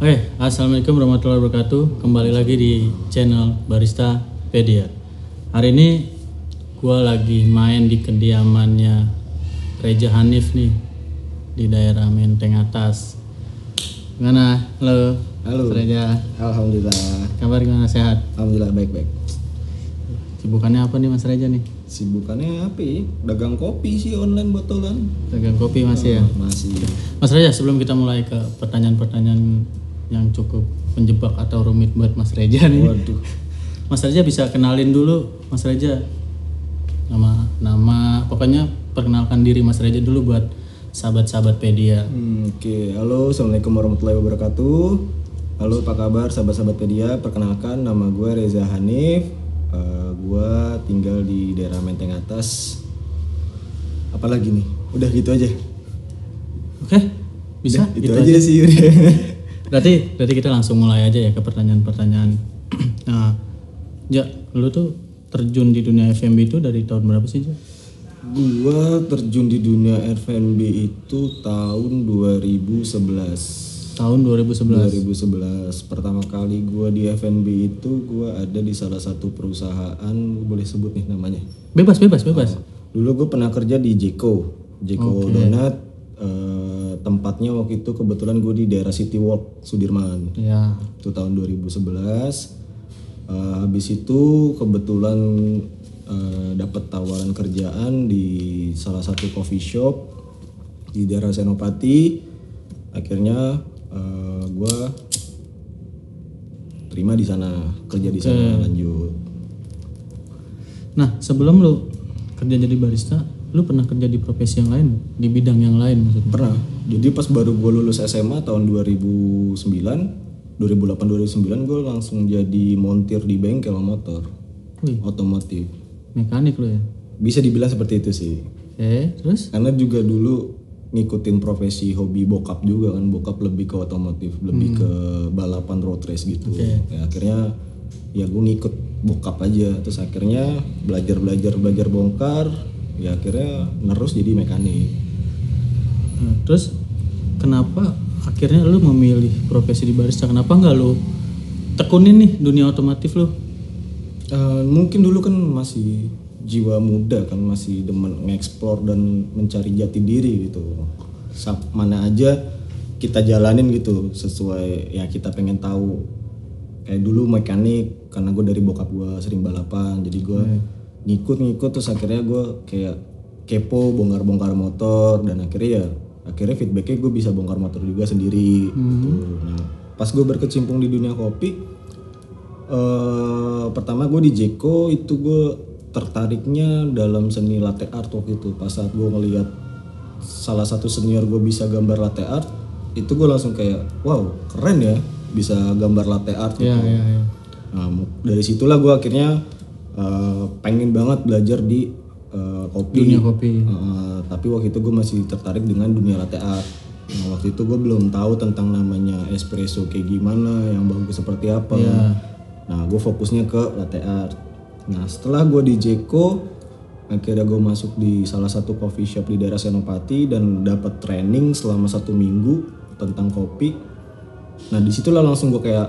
Oke, assalamualaikum warahmatullahi wabarakatuh. Kembali lagi di channel Barista Pedia. Hari ini gua lagi main di kediamannya Reza Hanif nih di daerah Menteng Atas. Gimana? Halo. Halo. Reza. Alhamdulillah. Kabar gimana, sehat? Alhamdulillah baik-baik. Sibukannya apa nih Mas Reza nih? Sibukannya apa ya? Dagang kopi sih online botolan. Dagang kopi masih ya? Masih. Mas Reza, sebelum kita mulai ke pertanyaan-pertanyaan yang cukup menjebak atau rumit buat Mas Reza nih. Waduh. Mas Reza bisa kenalin dulu Mas Reza. Nama pokoknya perkenalkan diri Mas Reza dulu buat sahabat-sahabat Pedia. Oke. Halo, assalamualaikum warahmatullahi wabarakatuh. Halo, apa kabar sahabat-sahabat Pedia? Perkenalkan, nama gue Reza Hanif. Gue tinggal di daerah Menteng Atas. Apalagi nih? Udah gitu aja. Oke, bisa? Udah, itu aja sih. Berarti kita langsung mulai aja ya ke pertanyaan-pertanyaan. Nah, Ja, lu tuh terjun di dunia F&B itu dari tahun berapa sih, Ja? Gua terjun di dunia F&B itu tahun 2011. Tahun 2011. 2011. Pertama kali gua di F&B itu gua ada di salah satu perusahaan, boleh sebut nih namanya. Bebas. Dulu gue pernah kerja di Jeko Donat. Tempatnya waktu itu kebetulan gue di daerah City Walk Sudirman. Ya. Itu tahun 2011. Habis itu kebetulan dapat tawaran kerjaan di salah satu coffee shop di daerah Senopati. Akhirnya gue terima di sana, kerja di sana lanjut. Nah, sebelum lu kerja jadi barista, lu pernah kerja di profesi yang lain, di bidang yang lain maksudnya? Pernah. Jadi pas baru gue lulus SMA tahun 2008 2009 gue langsung jadi montir di bengkel motor. Wih, otomotif. mekanik lu ya? Bisa dibilang seperti itu sih. Terus? Karena juga dulu ngikutin profesi hobi bokap juga kan, bokap lebih ke otomotif, lebih ke balapan road race gitu. Ya, akhirnya ya gue ngikut bokap aja, terus akhirnya belajar bongkar, ya akhirnya nerus jadi mekanik. Nah, terus kenapa akhirnya lu memilih profesi di barista? Kenapa nggak lu tekunin nih dunia otomotif lu? Mungkin dulu kan masih jiwa muda kan, masih demen ngeksplor dan mencari jati diri gitu. Mana aja kita jalanin gitu sesuai ya kita pengen tahu. Kayak dulu mekanik karena gue dari bokap gue sering balapan, jadi gue ngikut terus akhirnya gue kayak kepo bongkar motor dan akhirnya feedbacknya gue bisa bongkar motor juga sendiri. Gitu. Nah, pas gue berkecimpung di dunia kopi, pertama gue di Jeko itu gue tertariknya dalam seni latte art waktu itu. Pas saat gue ngeliat salah satu senior gue bisa gambar latte art, itu gue langsung kayak wow keren ya bisa gambar latte art gitu. Iya. Nah, dari situlah gue akhirnya pengen banget belajar di kopi. Dunia kopi. Tapi waktu itu gue masih tertarik dengan dunia latte art. Nah, waktu itu gue belum tahu tentang namanya espresso kayak gimana, yang bagus seperti apa. Nah, gue fokusnya ke latte art. Nah, setelah gue di Jeko, akhirnya gue masuk di salah satu coffee shop di daerah Senopati dan dapat training selama 1 minggu tentang kopi. Nah, disitulah langsung gue kayak,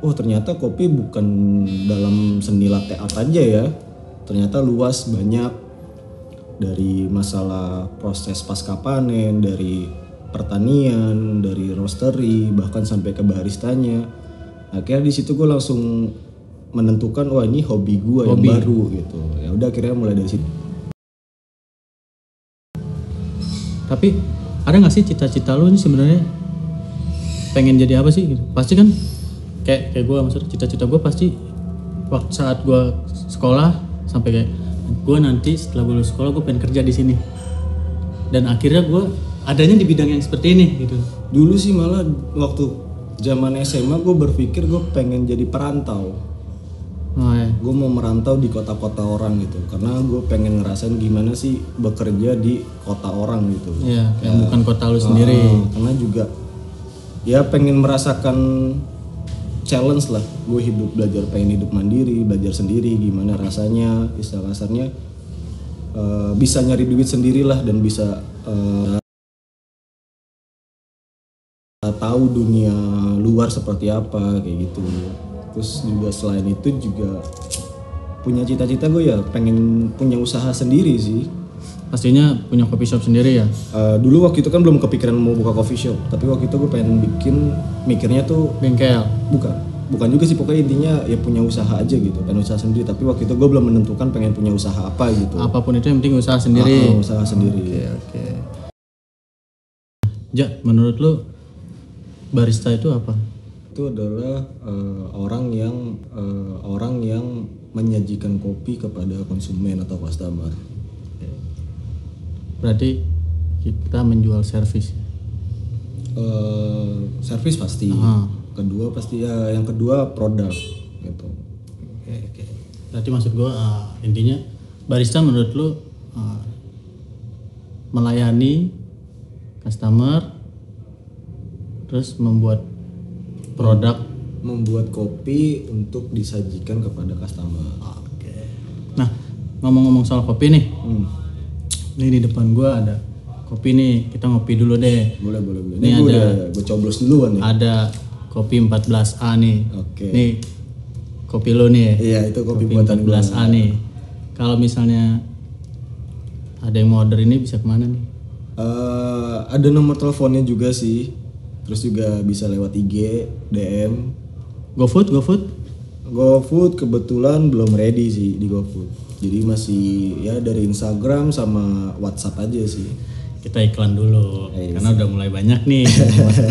oh ternyata kopi bukan dalam seni latte art aja ya. Ternyata luas, banyak, dari masalah proses pasca panen, dari pertanian, dari roastery, bahkan sampai ke baristanya. Akhirnya di situ gue langsung menentukan wah ini hobi gue yang baru gitu. Ya udah akhirnya mulai dari situ. Tapi ada nggak sih cita-cita lu ini sebenarnya pengen jadi apa sih? Gitu? Pasti kan kayak gue maksudnya cita-cita gue pasti waktu saat gue sekolah sampai kayak gue nanti setelah gue lulus sekolah gue pengen kerja di sini. Dan akhirnya gue adanya di bidang yang seperti ini gitu. Dulu sih malah waktu zaman SMA gue berpikir gue pengen jadi perantau. Gue mau merantau di kota-kota orang gitu, karena gue pengen ngerasain gimana sih bekerja di kota orang gitu. Iya, yang bukan kota lu sendiri. Karena juga ya pengen merasakan challenge lah, gue pengen hidup mandiri, belajar sendiri gimana rasanya, istilah kasarnya bisa nyari duit sendirilah dan bisa tahu dunia luar seperti apa kayak gitu. Terus juga selain itu juga punya cita-cita gue ya pengen punya usaha sendiri sih. Pastinya punya coffee shop sendiri ya? Dulu waktu itu kan belum kepikiran mau buka coffee shop, tapi waktu itu gue pengen mikirnya tuh bengkel. Bukan juga sih, pokoknya intinya ya punya usaha aja gitu, pengen usaha sendiri. Tapi waktu itu gue belum menentukan pengen punya usaha apa gitu. Apapun itu yang penting usaha sendiri. Usaha sendiri. Oke. Ja, menurut lu barista itu apa? Itu adalah orang yang menyajikan kopi kepada konsumen atau customer. Berarti kita menjual servis. Servis pasti. Kedua pasti ya, yang kedua produk gitu. Oke. Berarti maksud gue intinya barista menurut lu melayani customer, terus membuat produk, membuat kopi untuk disajikan kepada customer. Oke. Nah, ngomong-ngomong soal kopi nih, ini di depan gue ada kopi nih, kita ngopi dulu deh. Boleh. Ini gue coblos duluan nih. Ada kopi 14A nih. Oke. Nih kopi lo nih. Iya, itu kopi buatan 14A nih. Kalau misalnya ada yang mau order ini bisa kemana nih? Ada nomor teleponnya juga sih. Terus juga bisa lewat IG, DM. GoFood kebetulan belum ready sih di GoFood. Jadi masih ya dari Instagram sama WhatsApp aja sih. Kita iklan dulu karena udah mulai banyak nih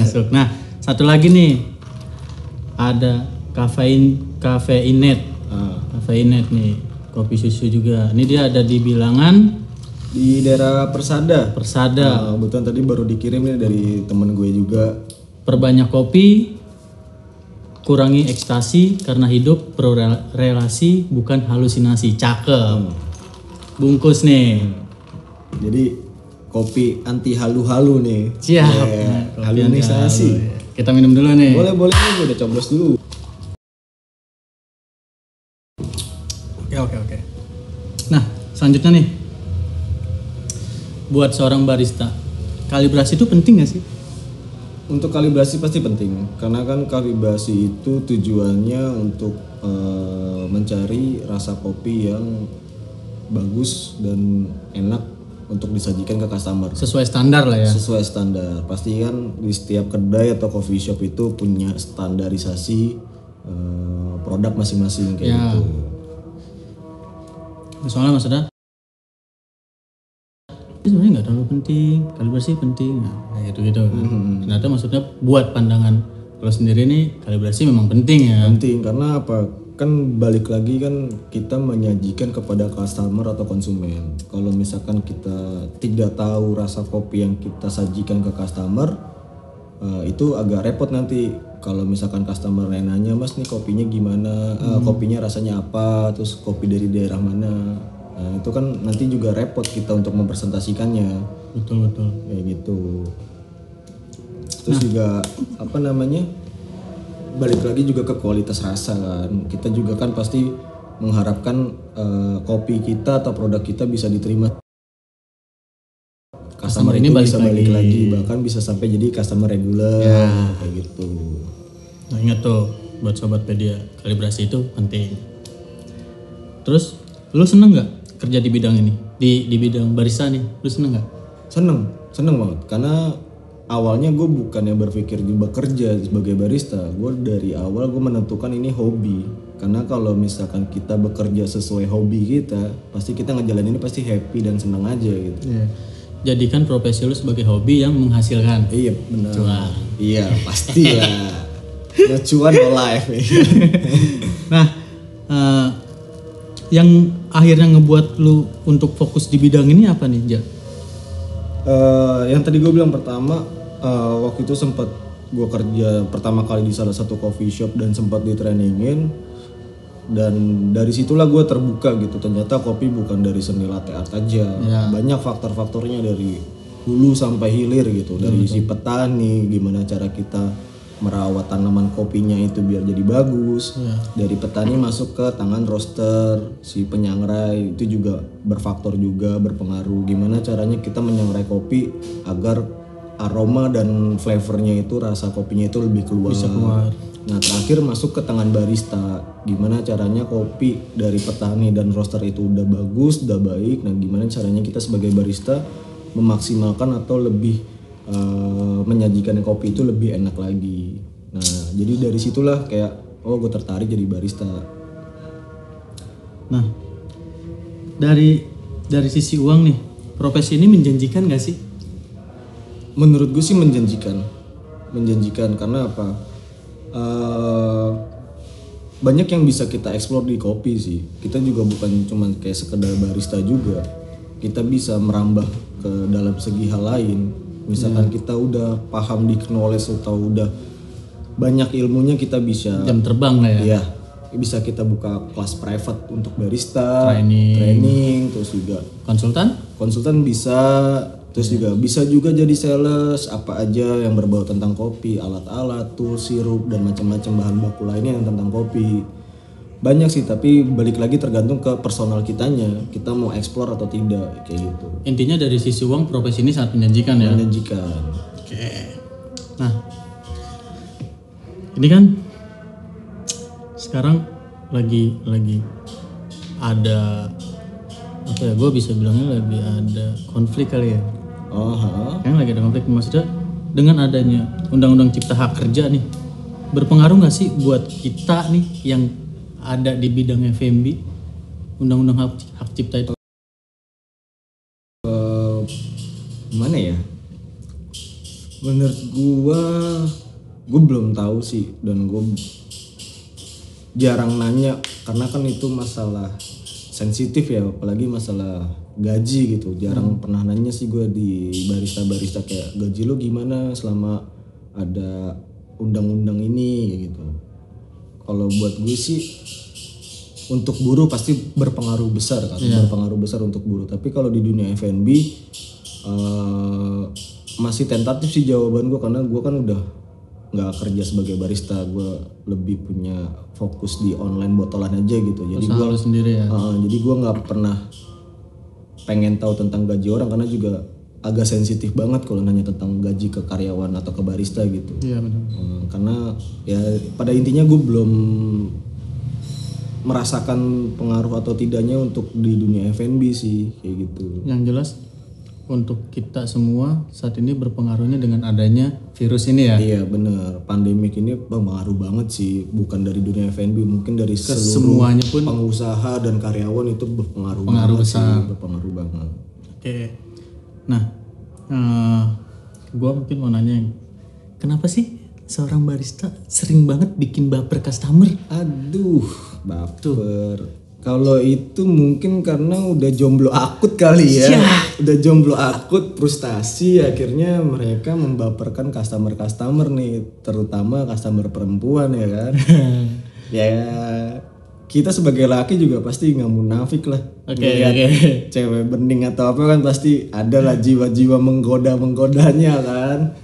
masuk. Nah, satu lagi nih. Ada Kafeinet. Kafeinet nih, kopi susu juga. Ini dia ada di Bilangan di daerah Persada. Kebetulan tadi baru dikirim nih dari temen gue juga. Perbanyak kopi, kurangi ekstasi karena hidup pro relasi bukan halusinasi. Cakep. Bungkus nih. Jadi kopi anti halu-halu nih. Siap. Halusinasi. Kita minum dulu nih. Boleh gue udah coblos dulu. Oke. Nah, selanjutnya nih. Buat seorang barista, kalibrasi itu penting gak sih? Untuk kalibrasi pasti penting, karena kan kalibrasi itu tujuannya untuk mencari rasa kopi yang bagus dan enak untuk disajikan ke customer. Sesuai standar lah ya. Sesuai standar. Pasti kan di setiap kedai atau coffee shop itu punya standarisasi produk masing-masing kayak gitu. Soalnya maksudnya sebenarnya nggak terlalu penting, kalibrasi penting, nah gitu. Ternyata maksudnya buat pandangan kalau sendiri nih kalibrasi memang penting ya. Penting karena apa? Kan balik lagi kan kita menyajikan kepada customer atau konsumen. Kalau misalkan kita tidak tahu rasa kopi yang kita sajikan ke customer, itu agak repot nanti. Kalau misalkan customer nanya, Mas nih kopinya gimana, kopinya rasanya apa, terus kopi dari daerah mana. Nah, itu kan nanti juga repot kita untuk mempresentasikannya. Betul. Kayak gitu. Terus juga balik lagi juga ke kualitas rasa kan. Kita juga kan pasti mengharapkan kopi kita atau produk kita bisa diterima customer ini bisa balik lagi, bahkan bisa sampai jadi customer reguler kayak gitu. Nah, ingat tuh buat sobat pedia, kalibrasi itu penting. Terus lu seneng nggak kerja di bidang ini, di bidang barista nih? Lu seneng nggak? Seneng banget karena awalnya gue bukannya berpikir bekerja sebagai barista. Gue dari awal gue menentukan ini hobi. Karena kalau misalkan kita bekerja sesuai hobi kita, pasti kita ngejalanin ini pasti happy dan seneng aja gitu. Jadikan profesi lu sebagai hobi yang menghasilkan. Iya benar. Cuan. Iya pastilah. No cuan no life. Nah, yang akhirnya ngebuat lu untuk fokus di bidang ini apa nih, Ja? Yang tadi gue bilang pertama, waktu itu sempat gue kerja pertama kali di salah satu coffee shop dan sempat ditrainingin, dan dari situlah gue terbuka gitu. Ternyata kopi bukan dari seni latte art aja, banyak faktor-faktornya dari hulu sampai hilir gitu. Dari si petani, gimana cara kita merawat tanaman kopinya itu biar jadi bagus. Dari petani masuk ke tangan roaster, si penyangrai itu juga berfaktor juga berpengaruh. Gimana caranya kita menyangrai kopi agar aroma dan flavornya itu, rasa kopinya itu lebih keluar. Bisa keluar. Nah terakhir masuk ke tangan barista, gimana caranya kopi dari petani dan roaster itu udah bagus, udah baik. Nah gimana caranya kita sebagai barista memaksimalkan atau lebih menyajikan kopi itu lebih enak lagi. Nah jadi dari situlah kayak gue tertarik jadi barista. Nah dari sisi uang nih, profesi ini menjanjikan gak sih? Menurut gue sih menjanjikan karena apa? Banyak yang bisa kita explore di kopi sih. Kita juga bukan cuma kayak sekedar barista juga. Kita bisa merambah ke dalam segi hal lain. Misalkan kita udah paham di knowledge atau udah banyak ilmunya, kita bisa Jam terbang lah ya. Iya, bisa kita buka kelas private untuk barista, Training, terus juga konsultan bisa. Terus juga jadi sales, apa aja yang berbau tentang kopi, alat-alat, tools, sirup, dan macam-macam bahan baku lainnya yang tentang kopi. Banyak sih, tapi balik lagi tergantung ke personal kitanya, kita mau explore atau tidak, kayak gitu. Intinya dari sisi uang profesi ini sangat menjanjikan ya? Menjanjikan. Oke. Nah, ini kan sekarang lagi ada apa ya? Gue bisa bilangnya lagi ada konflik kali ya? Kayaknya lagi ada konflik, maksudnya dengan adanya undang-undang cipta hak kerja nih, berpengaruh nggak sih buat kita nih yang ada di bidang F&B, undang-undang hak cipta itu? Gimana ya? Menurut gue belum tahu sih, dan gue jarang nanya karena kan itu masalah sensitif ya, apalagi masalah gaji gitu. Jarang pernah nanya sih gue di barista kayak gaji lo gimana selama ada undang-undang ini gitu. Kalau buat gue sih untuk buruh pasti berpengaruh besar kan, berpengaruh besar untuk buruh. Tapi kalau di dunia F&B masih tentatif sih jawaban gue, karena gue kan udah nggak kerja sebagai barista, gue lebih punya fokus di online botolan aja gitu. Jadi gue sendiri ya. Jadi gue nggak pernah pengen tahu tentang gaji orang, karena juga agak sensitif banget kalau nanya tentang gaji ke karyawan atau ke barista gitu. Iya benar. Karena ya pada intinya gue belum merasakan pengaruh atau tidaknya untuk di dunia F&B sih, kayak gitu. Yang jelas untuk kita semua saat ini berpengaruhnya dengan adanya virus ini ya. Iya bener, pandemik ini berpengaruh banget sih, bukan dari dunia F&B, mungkin dari seluruh semuanya pun pengusaha dan karyawan itu berpengaruh besar. Berpengaruh banget. Oke. Nah, gue mungkin mau nanya, kenapa sih seorang barista sering banget bikin baper customer? Aduh, baper. Kalau itu mungkin karena udah jomblo akut kali ya. Udah jomblo akut, frustasi, akhirnya mereka membaperkan customer nih, terutama customer perempuan ya kan. Ya kita sebagai laki juga pasti nggak munafik lah. Cewek bening atau apa kan pasti ada lah jiwa-jiwa menggodanya kan.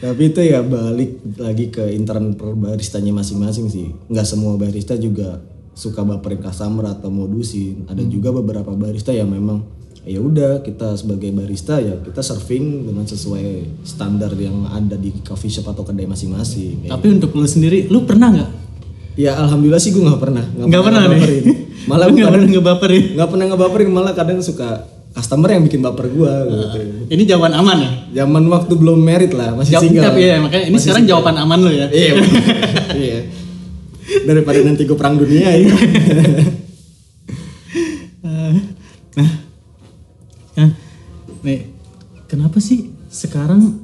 Tapi itu ya balik lagi ke internal baristanya masing-masing sih. Nggak semua barista juga suka baperin customer atau modusin. Ada juga beberapa barista yang memang ya udah, kita sebagai barista ya kita serving dengan sesuai standar yang ada di coffee shop atau kedai masing-masing. Tapi untuk lu sendiri, lu pernah nggak? Ya alhamdulillah sih gue nggak pernah nih. Malah gue nggak pernah ngebaperin, malah kadang suka customer yang bikin baper gue gitu. Ini jawaban aman ya? Zaman waktu belum married lah, masih single. Tapi ya makanya ini sekarang single. Jawaban aman lo ya? Iya. Iya. Daripada nanti gue perang dunia ya. Nih, kenapa sih sekarang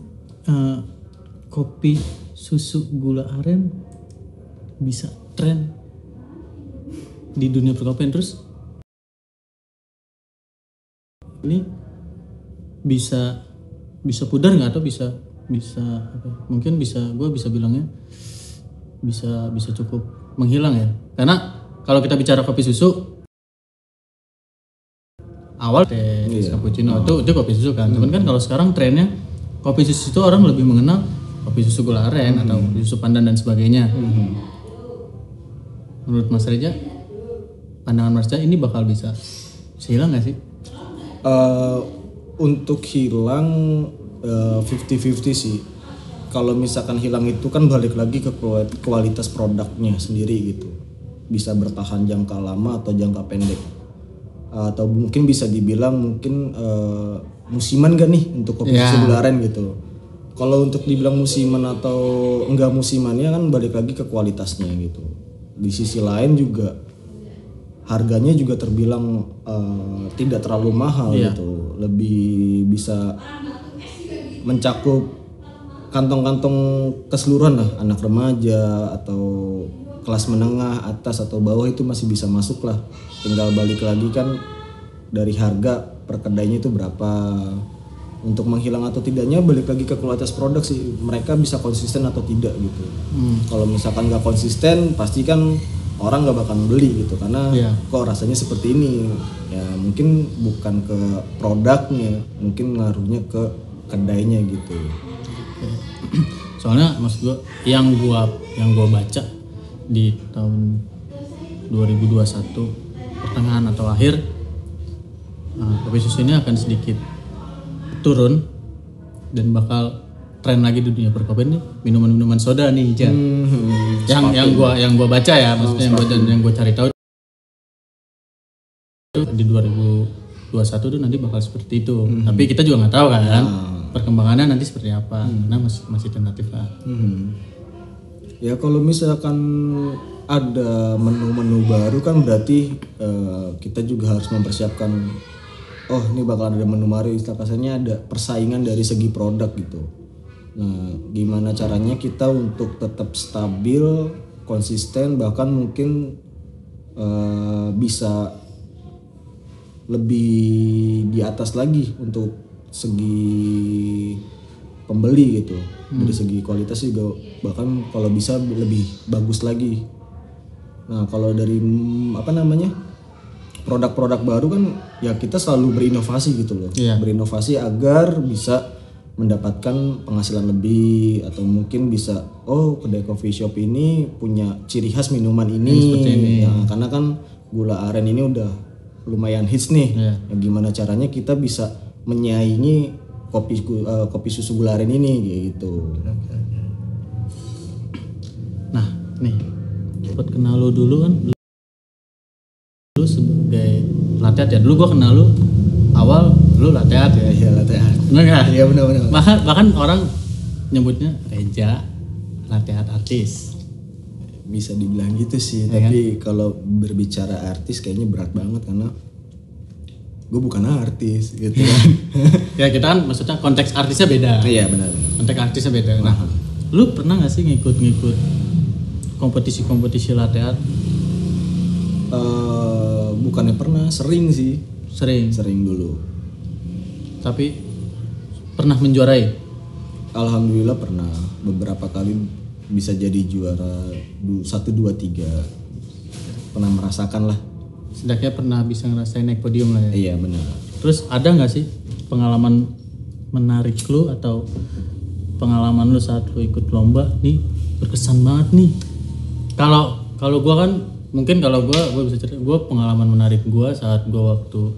kopi susu gula aren bisa tren di dunia perkopian, terus ini bisa pudar nggak, atau bisa apa? Mungkin gue bisa bilangnya bisa cukup menghilang ya, karena kalau kita bicara kopi susu awal cappuccino itu kopi susu kan. Cuman kan kalau sekarang trennya kopi susu itu orang lebih mengenal kopi susu gula aren atau kopi susu pandan dan sebagainya. Menurut Mas Reja, pandangan Mas Reja ini bakal bisa hilang nggak sih? Untuk hilang 50-50 sih. Kalau misalkan hilang itu kan balik lagi ke kualitas produknya sendiri gitu. Bisa bertahan jangka lama atau jangka pendek. Atau mungkin bisa dibilang mungkin musiman gak nih untuk kopi susu gula aren gitu. Kalau untuk dibilang musiman atau enggak musimannya kan balik lagi ke kualitasnya gitu. Di sisi lain juga harganya juga terbilang tidak terlalu mahal gitu. Lebih bisa mencakup kantong-kantong keseluruhan lah, anak remaja atau kelas menengah atas atau bawah itu masih bisa masuk lah. Tinggal balik lagi kan dari harga per kedainya itu berapa. Untuk menghilang atau tidaknya balik lagi ke kualitas produk sih, mereka bisa konsisten atau tidak gitu. Kalau misalkan nggak konsisten pasti kan orang nggak bakal beli gitu karena kok rasanya seperti ini. Ya mungkin bukan ke produknya, mungkin ngaruhnya ke kedainya gitu. Soalnya maksud gue yang gua baca di tahun 2021 pertengahan atau akhir, kopi susu ini akan sedikit turun dan bakal tren lagi di dunia perkopian nih minuman soda nih Jan. Yang gua baca ya, maksudnya yang gua cari tahu di 2021 tuh nanti bakal seperti itu. Tapi kita juga nggak tahu kan perkembangannya nanti seperti apa, karena masih tentatif lah. Ya kalau misalkan ada menu-menu baru kan berarti kita juga harus mempersiapkan. Oh ini bakal ada menu baru, istilahnya ada persaingan dari segi produk gitu. Nah gimana caranya kita untuk tetap stabil, konsisten, bahkan mungkin bisa lebih di atas lagi untuk segi pembeli gitu. Dari segi kualitas juga bahkan kalau bisa lebih bagus lagi. Nah kalau dari produk-produk baru kan ya kita selalu berinovasi gitu loh. Berinovasi agar bisa mendapatkan penghasilan lebih atau mungkin bisa kedai coffee shop ini punya ciri khas minuman ini. Seperti ini. Ya, karena kan gula aren ini udah lumayan hits nih. Ya, gimana caranya kita bisa menyaingi kopi susu gula aren ini gitu. Nah, nih buat kenal lu dulu kan. Lu sebagai latte art ya, dulu gua kenal lu awal lu latte art ya. Iya latte art. Bener nggak? Iya benar. Bahkan orang nyebutnya Reja latte art artis. Bisa dibilang gitu sih, tapi kalau berbicara artis kayaknya berat banget karena gue bukan artis gitu kan. Ya kita kan maksudnya konteks artisnya beda. Iya benar. Konteks artisnya beda. Nah, lu pernah nggak sih ngikut kompetisi latte art? Bukannya pernah, sering sih. Sering dulu. Tapi pernah menjuarai? Alhamdulillah pernah. Beberapa kali bisa jadi juara 1, 2, 3. Pernah merasakan lah. Setidaknya pernah bisa ngerasain naik podium lah ya? Iya benar. Terus ada nggak sih pengalaman menarik lu atau pengalaman lu saat lu ikut lomba nih berkesan banget nih? Kalau gua kan mungkin kalau gue bisa cerita, gue pengalaman menarik gue saat gue waktu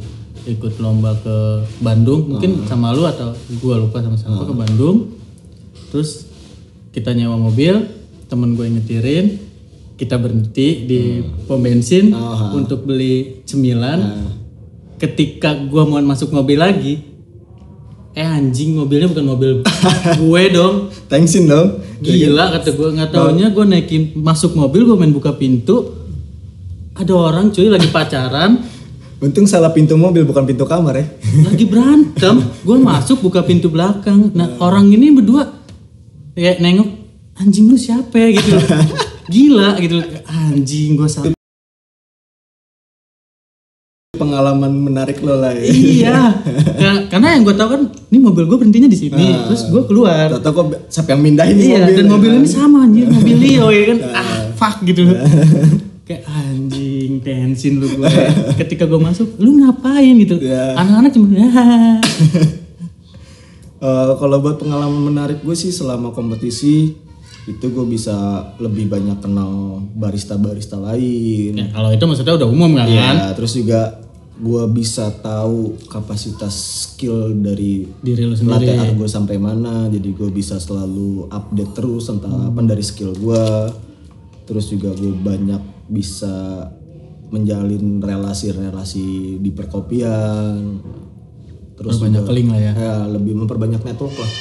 ikut lomba ke Bandung, mungkin sama lu atau gue lupa sama siapa ke Bandung, terus kita nyewa mobil, temen gue nyetirin, kita berhenti di pom bensin untuk beli cemilan. Ketika gue mau masuk mobil lagi, anjing mobilnya bukan mobil gue dong, thanksin dong, gila kata gue, nggak taunya gue naikin masuk mobil, gue main buka pintu. Ada orang cuy lagi pacaran. Untung salah pintu mobil bukan pintu kamar ya. Lagi berantem. Gue masuk buka pintu belakang. Nah orang ini berdua kayak nengok, anjing lu siapa ya gitu. Gila gitu. Anjing gue salah. Pengalaman menarik lo lah ya. Iya. Karena yang gue tahu kan, ini mobil gue berhentinya di sini. Terus gue keluar. Tahu kok siapa yang mindahin mobil. Iya. Dan mobil ini sama anjir, mobil Leo ya kan. Fuck gitu. Kayak anjing tensin lu gue. Ketika gue masuk, lu ngapain gitu? Anak-anak cuma kalau buat pengalaman menarik gue sih selama kompetisi itu gue bisa lebih banyak kenal barista lain. Ya, kalau itu maksudnya udah umum kan? Ya, terus juga gue bisa tahu kapasitas skill dari Diri lu sendiri. latte art gue sampai mana, jadi gue bisa selalu update terus tentang apa dari skill gue. Terus juga gue banyak bisa menjalin relasi-relasi di perkopian. Terus banyak link lah ya. Ya lebih memperbanyak network lah.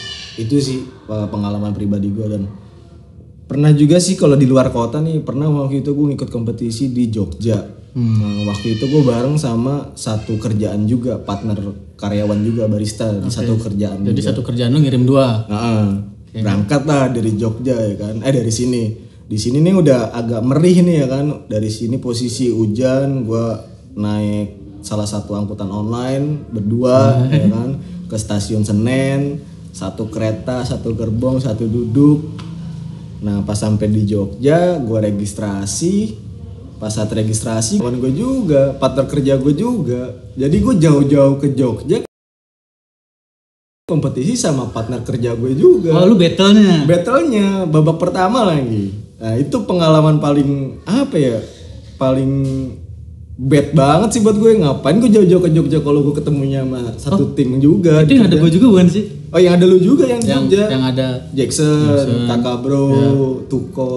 Itu sih pengalaman pribadi gue. Dan pernah juga sih kalau di luar kota nih, pernah waktu itu gue ngikut kompetisi di Jogja. Nah, waktu itu gue bareng sama satu kerjaan juga, partner karyawan juga barista di satu kerjaan. Jadi juga. satu kerjaan lu ngirim 2. Berangkat lah dari Jogja ya kan, dari sini. Di sini nih udah agak merih nih ya kan. Dari sini posisi hujan, gue naik salah satu angkutan online berdua ya kan ke stasiun Senen, satu kereta, satu gerbong, satu duduk. Nah pas sampai di Jogja, gue registrasi. Pas saat registrasi, kawan gue juga, partner kerja gue juga. Jadi gue jauh-jauh ke Jogja kompetisi sama partner kerja gue juga. Oh lu battle-nya? Battle-nya babak pertama lagi. Nah itu pengalaman paling apa ya? Paling bad banget sih buat gue. Ngapain gue jauh-jauh ke Jogja kalau gue ketemunya sama satu tim juga. Itu yang ada gue juga bukan sih? Oh yang ada lu juga yang Jogja. Yang ada Jackson, Kakak Bro, Tuko.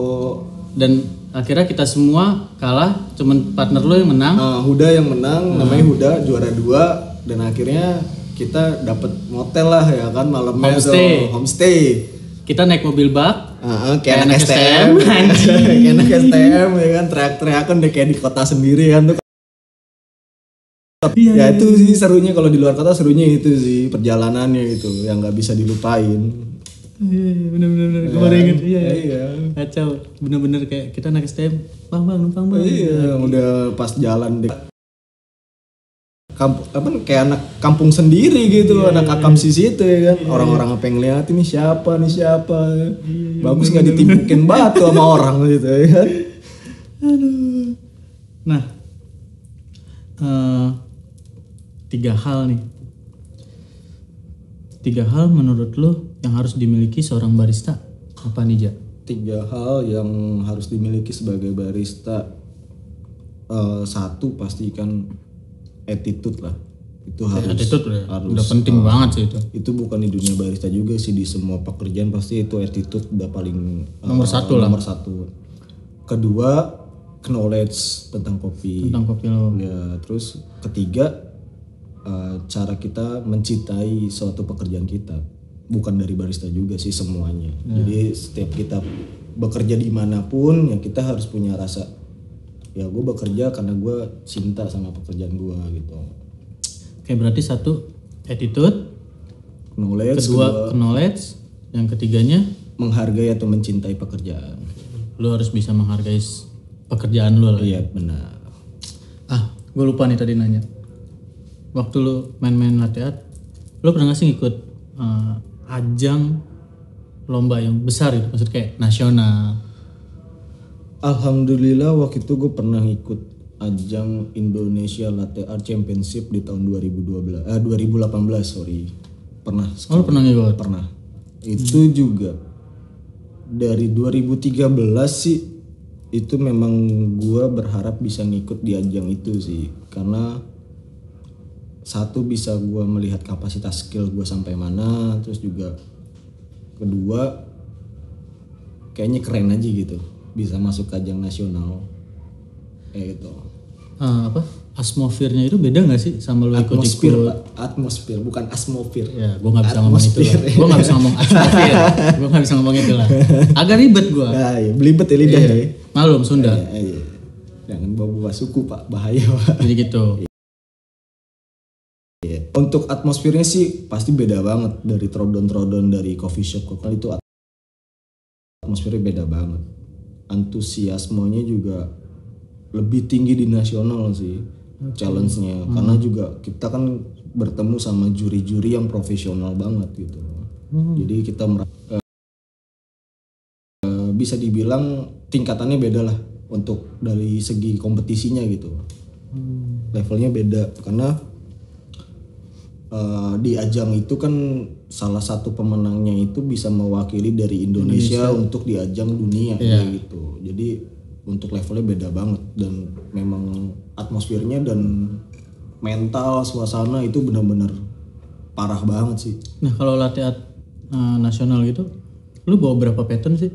Dan akhirnya kita semua kalah, cuman partner lo yang menang. Huda yang menang, namanya Huda, juara 2. Dan akhirnya kita dapat motel lah ya kan malamnya. Homestay. Kita naik mobil bak. Kayak anak STM. Kayak anak STM ya kan, teriak-teriakan deh kayak di kota sendiri kan tuh. Ya itu sih serunya kalau di luar kota, serunya itu sih perjalanannya gitu yang nggak bisa dilupain. Bener-bener gue baru inget. Iya. Kacau, bener-bener kayak kita naik STM, bang numpang bang. Iya, udah pas jalan deh. Kayak anak kampung sendiri gitu, anak akamsi situ ya kan. Orang-orang apa yang ngeliat ini siapa. Bagus nggak ditimpukin batu sama orang gitu ya kan. Aduh. Nah, 3 hal menurut lo yang harus dimiliki seorang barista apa nih, Ja? 3 hal yang harus dimiliki sebagai barista. 1 pastikan attitude lah. Itu harus. Attitude udah penting banget sih itu. Itu bukan di dunia barista juga sih, di semua pekerjaan pasti itu attitude udah paling nomor 1 lah. Nomor 1. Kedua, knowledge tentang kopi. Tentang kopi lo. Ya, terus ketiga, cara kita mencintai suatu pekerjaan kita. Bukan dari barista juga sih semuanya. Jadi setiap kita bekerja dimanapun ya kita harus punya rasa, ya gue bekerja karena gue cinta sama pekerjaan gue gitu. Oke, berarti 1 attitude, kedua knowledge, yang ketiganya menghargai atau mencintai pekerjaan. Lo harus bisa menghargai pekerjaan lo. Iya benar. Gue lupa nih tadi nanya. Waktu lo main-main latte art, lo pernah gak sih ngikut ajang lomba yang besar gitu, maksud kayak nasional? Alhamdulillah waktu itu gue pernah ikut ajang Indonesia Latte Art Championship di tahun 2018 sorry. Pernah. Oh, lo pernah ngikut? Pernah. Itu juga dari 2013 sih, itu memang gue berharap bisa ngikut di ajang itu sih, karena 1 bisa gue melihat kapasitas skill gue sampai mana, terus juga kedua kayaknya keren aja gitu bisa masuk ke ajang nasional kayak gitu. Atmosfernya itu beda nggak sih sama lo ikut-ikut? Atmosfer bukan asmofir. Ya, gue nggak bisa ngomong itu lah. Gue nggak bisa ngomong atmosfer. Gue nggak bisa ngomong itu lah. Agak ribet gue. Ya, belibet ya lidah ya. Malum Sunda. Jangan bawa suku pak, bahaya pak. Jadi gitu. Untuk atmosfernya sih pasti beda banget dari trodon-trodon dari coffee shop. Kalau itu atmosfernya beda banget. Antusiasmenya juga lebih tinggi di nasional sih. Challenge-nya karena juga kita kan bertemu sama juri-juri yang profesional banget gitu. Jadi kita bisa dibilang tingkatannya beda lah untuk dari segi kompetisinya gitu. Levelnya beda karena di ajang itu kan salah satu pemenangnya itu bisa mewakili dari Indonesia. Untuk di ajang dunia gitu. Jadi untuk levelnya beda banget dan memang atmosfernya dan mental, suasana itu benar-benar parah banget sih. Nah kalau latihan nasional gitu, lu bawa berapa pattern sih?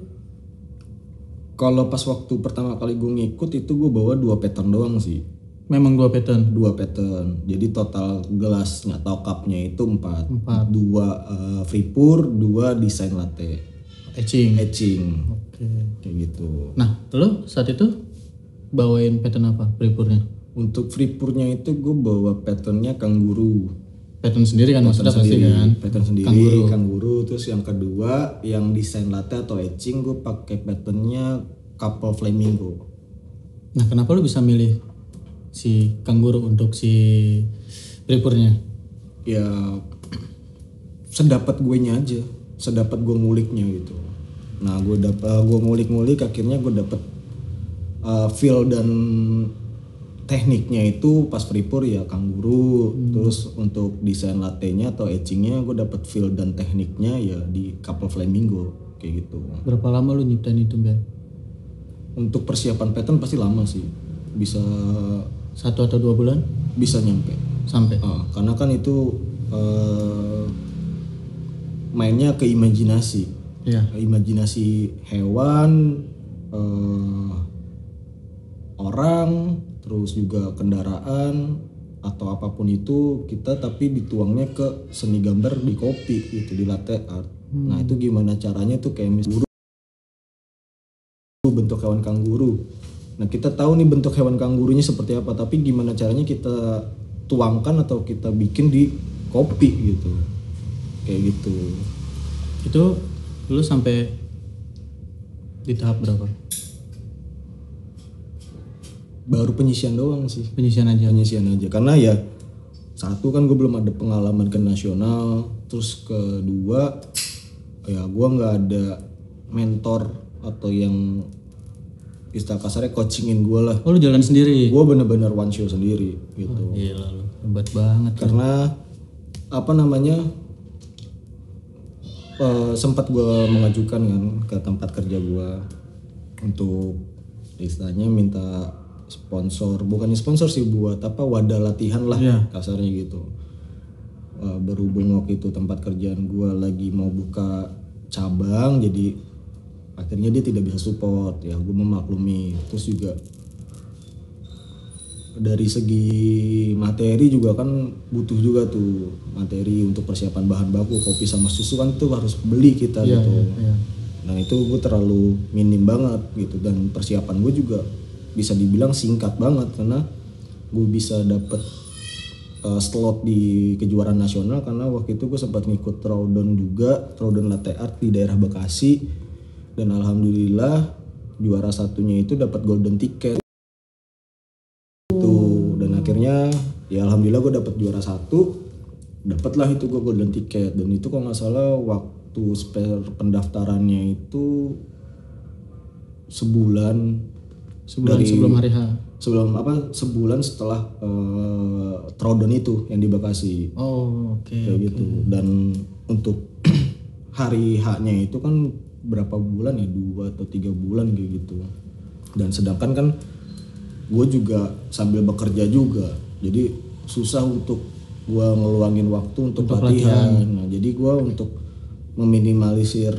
Kalau pas waktu pertama kali gue ngikut itu gue bawa 2 pattern doang sih. Memang 2 pattern? 2 pattern. Jadi total gelasnya atau cupnya itu 4. 2 free pour, 2 desain latte. Etching? Oke. Kayak gitu. Nah lu saat itu bawain pattern apa free pour-nya? Untuk free pour-nya itu gue bawa patternnya kangguru. Pattern sendiri kan maksudnya pasti kan? Pattern sendiri, kangguru. Terus yang kedua yang desain latte atau etching gue pakai patternnya couple flamingo. Nah kenapa lu bisa milih si kangguru untuk si free pour-nya? Ya sedapat gue nya aja, sedapat gue nguliknya gitu. Nah gue ngulik-ngulik akhirnya gue dapet feel dan tekniknya itu pas free pour ya kangguru. Terus untuk desain latte-nya atau etchingnya gue dapet feel dan tekniknya ya di couple flamingo kayak gitu. Berapa lama lu nyiptain itu Ben? Untuk persiapan pattern pasti lama sih, bisa 1 atau 2 bulan? Bisa nyampe. Sampai? Karena kan itu mainnya ke imajinasi. Iya. Imajinasi hewan, orang, terus juga kendaraan atau apapun itu kita tapi dituangnya ke seni gambar di kopi gitu, di latte art. Nah itu gimana caranya tuh kayak misalnya bentuk hewan kangguru. Nah kita tahu nih bentuk hewan kanggurunya seperti apa, tapi gimana caranya kita tuangkan atau kita bikin di kopi gitu, kayak gitu. Itu lu sampai di tahap berapa? Baru penyisian doang sih. Penyisian aja. Karena ya satu kan gue belum ada pengalaman ke nasional, terus kedua ya gue nggak ada mentor atau yang istilah kasarnya coachingin gue lah. Oh lu jalan sendiri? Gue bener-bener one show sendiri gitu. Gila lu, hebat banget. Karena apa namanya sempat gue mengajukan kan ke tempat kerja gue untuk istilahnya minta sponsor, bukannya sponsor sih, buat apa wadah latihan lah kasarnya gitu. Berhubung waktu itu tempat kerjaan gue lagi mau buka cabang, jadi akhirnya dia tidak bisa support, ya gue memaklumi. Terus juga dari segi materi juga kan butuh juga tuh materi untuk persiapan bahan baku kopi sama susu kan tuh harus beli kita gitu. Nah itu gue terlalu minim banget gitu, dan persiapan gue juga bisa dibilang singkat banget karena gue bisa dapet slot di kejuaraan nasional karena waktu itu gue sempat ngikut Trawdon juga, Trawdon Latte Art di daerah Bekasi, dan alhamdulillah juara satunya itu dapat golden ticket tuh. Dan akhirnya ya alhamdulillah gue dapat juara 1, dapatlah itu gue golden ticket. Dan itu kalau nggak salah waktu pendaftarannya itu sebulan sebelum hari H. Sebulan setelah Trawdon itu yang di Bekasi. Oh, oke. Gitu. Dan untuk hari H-nya itu kan berapa bulan ya? 2 atau 3 bulan kayak gitu. Dan sedangkan kan gue juga sambil bekerja juga. Jadi susah untuk gue ngeluangin waktu untuk latihan. Nah, jadi gue untuk meminimalisir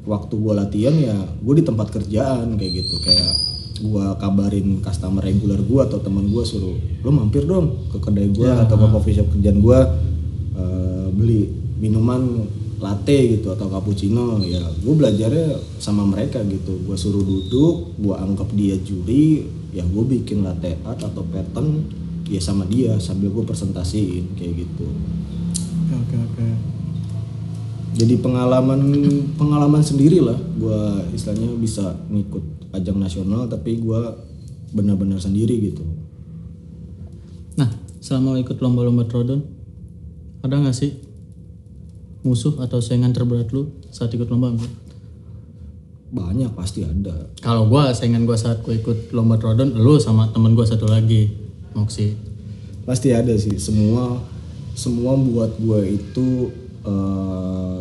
waktu gue latihan ya gue di tempat kerjaan kayak gitu. Kayak gue kabarin customer reguler gue atau teman gue, suruh lo mampir dong ke kedai gue atau ke coffee shop kerjaan gue, beli minuman latte gitu atau cappuccino. Ya gue belajarnya sama mereka gitu, gue suruh duduk, gue anggap dia juri, ya gue bikin latte art atau pattern ya sama dia sambil gue presentasiin kayak gitu. Oke. Jadi pengalaman sendiri lah gue istilahnya bisa ngikut ajang nasional tapi gue benar-benar sendiri gitu. Nah selama ikut lomba-lomba Trawdon ada nggak sih musuh atau saingan terberat lu saat ikut lomba? Banyak, pasti ada. Kalau gue saingan gue saat gue ikut lomba Trawdon lu sama temen gue satu lagi, Moxie. Pasti ada sih, semua buat gue itu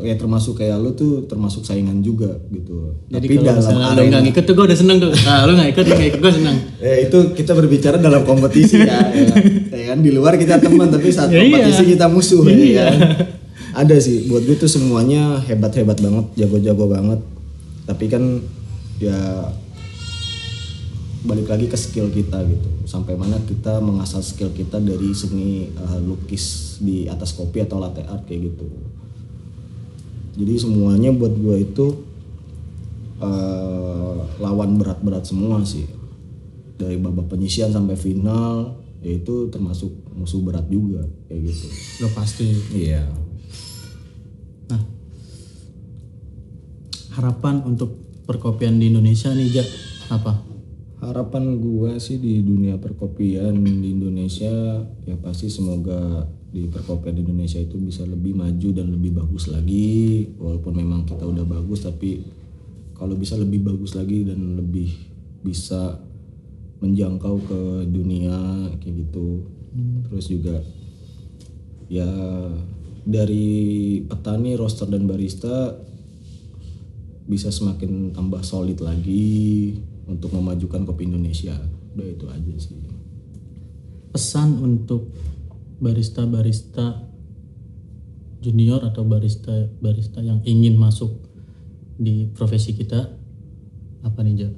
ya termasuk kayak lu tuh termasuk saingan juga gitu. Jadi Tapi kalau dalam misalnya lu arena nggak ngikut tuh gue udah seneng tuh. Nah lu nggak ikut gue seneng. itu kita berbicara dalam kompetisi ya, ya kan di luar kita teman tapi saat kompetisi kita musuh ya kan. Ada sih buat gue tuh semuanya hebat-hebat banget, jago-jago banget. Tapi kan ya balik lagi ke skill kita gitu. Sampai mana kita mengasah skill kita dari seni lukis di atas kopi atau latte art kayak gitu. Jadi semuanya buat gue itu lawan berat-berat semua sih. Dari babak penyisian sampai final, yaitu termasuk musuh berat juga kayak gitu. Udah pasti. Iya. Nah, harapan untuk perkopian di Indonesia nih Jak, apa? Harapan gua sih di dunia perkopian di Indonesia ya pasti semoga di perkopian di Indonesia itu bisa lebih maju dan lebih bagus lagi. Walaupun memang kita udah bagus tapi kalau bisa lebih bagus lagi dan lebih bisa menjangkau ke dunia kayak gitu. Terus juga ya dari petani, roaster dan barista bisa semakin tambah solid lagi untuk memajukan kopi Indonesia. Udah itu aja sih. Pesan untuk barista-barista junior atau barista-barista yang ingin masuk di profesi kita apa nih Jak?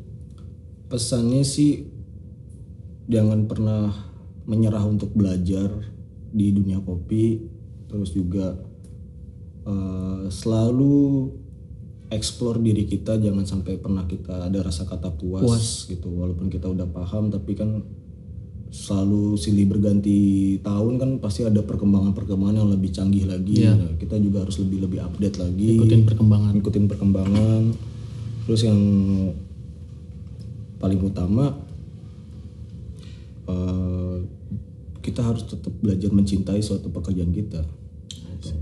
Pesannya sih jangan pernah menyerah untuk belajar di dunia kopi. Terus juga selalu explore diri kita, jangan sampai pernah kita ada rasa kata puas gitu. Walaupun kita udah paham tapi kan selalu silih berganti tahun kan pasti ada perkembangan yang lebih canggih lagi. Nah, kita juga harus lebih update lagi, ikutin perkembangan. Terus yang paling utama kita harus tetap belajar mencintai suatu pekerjaan kita.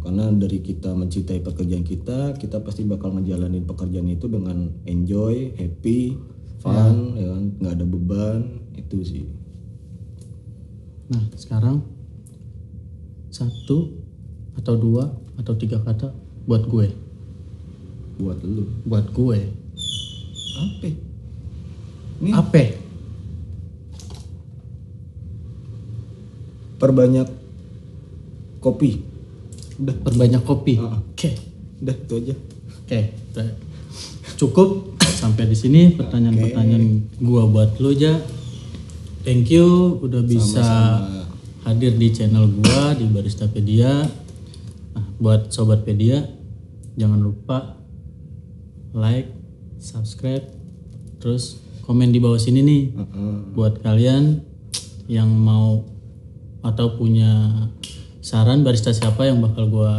Karena dari kita mencintai pekerjaan kita pasti bakal ngejalanin pekerjaan itu dengan enjoy, happy, fun, ya kan, nggak ada beban, itu sih. Nah sekarang 1 atau 2 atau 3 kata buat gue. Buat lu. Buat gue. Apa? Ini Apa? Perbanyak kopi. Udah perbanyak kopi. Oke. Udah itu aja. Oke. Cukup sampai di sini pertanyaan-pertanyaan gua buat lu aja. Thank you udah bisa hadir di channel gua di Baristapedia. Nah, buat sobat Pedia jangan lupa like, subscribe, terus komen di bawah sini nih. Buat kalian yang mau atau punya saran barista siapa yang bakal gue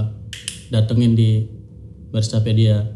datengin di Baristapedia.